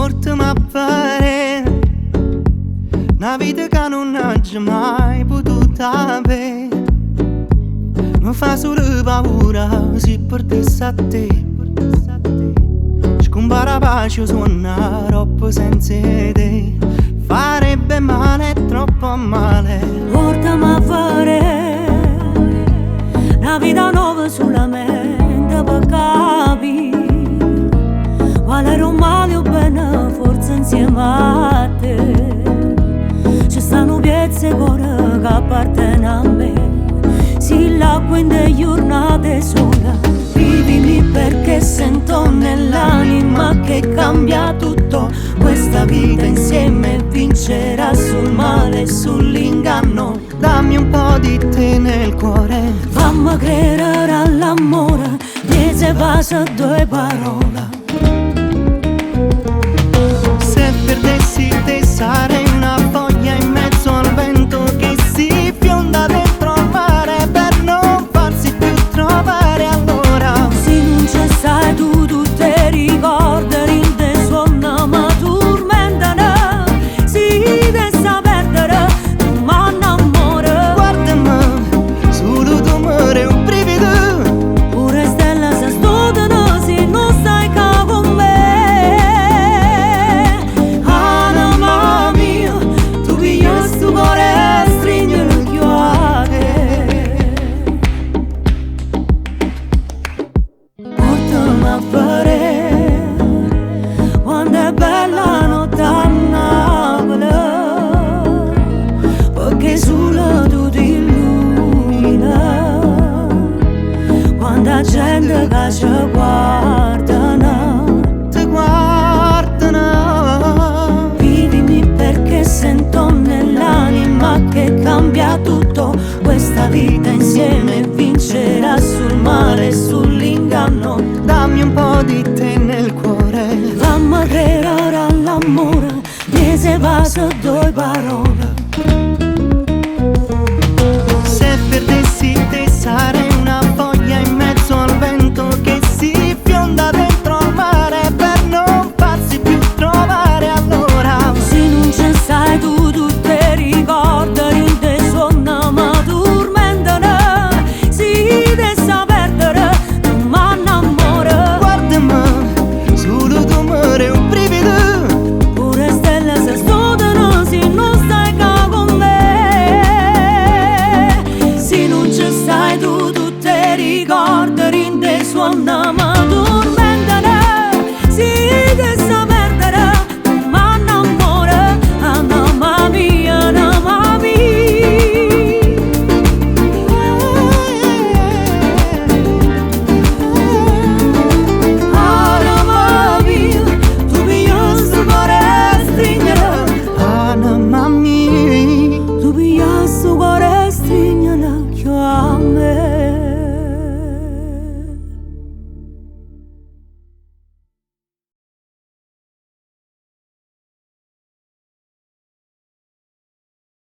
portami a fare una vita che non ho mai potuto avere. Mi fa solo paura se perdessi a te. Scompara pace suona troppo senza te. Farebbe male, troppo male. Portami a fare una vita nuova sulla mente per capire qual era un male o bene, forse insieme a te. Ci stanno piezze cuore che appartengono a me. Sì, l'acqua in delle giornate sola. Vivimi perché sento nell'anima che cambia tutto. Questa vita insieme vincerà sul male e sull'inganno. Dammi un po' di te nel cuore. Fammi credere all'amore, mi se basta due parole. Se perdessi te sarei una foglia in mezzo al vento che si fionda dentro al mare per non farsi più trovare. Allora Se non ci stai tu, tu te ricordi, rinde suona ma tormentano. Si dessa perdere, tu m'annamora. guardami, solo tu muore un brivido. Pure stella si studiano se non stai qua con me. Anima mia, tu piglia sto cuore e stringi le chiave. Portami a fare quando è bella la notte a Napoli, perché solo tu ti illumina. Quanta gente che ci guardano, Ti guardano. vivimi perché sento nell'anima che cambia tutto. Questa vita insieme vincerà sul male e sull'inganno. Dammi un po' di te nel cuore. Fammi credere all'amore, mi se basta due parole. Se perdessi te sarei una foglia in mezzo al vento che si fionda dentro al mare per non farsi più trovare. Allora Se non ci stai tu, tu te ricordi, rinde suona ma tormentano. Si dessa perdere, tu m'annamora. guardami, solo tu muore un brivido. Pure stelle si studiano se non stai qua con me. Se non ci stai tu, tu te ricordi, rinde suona ma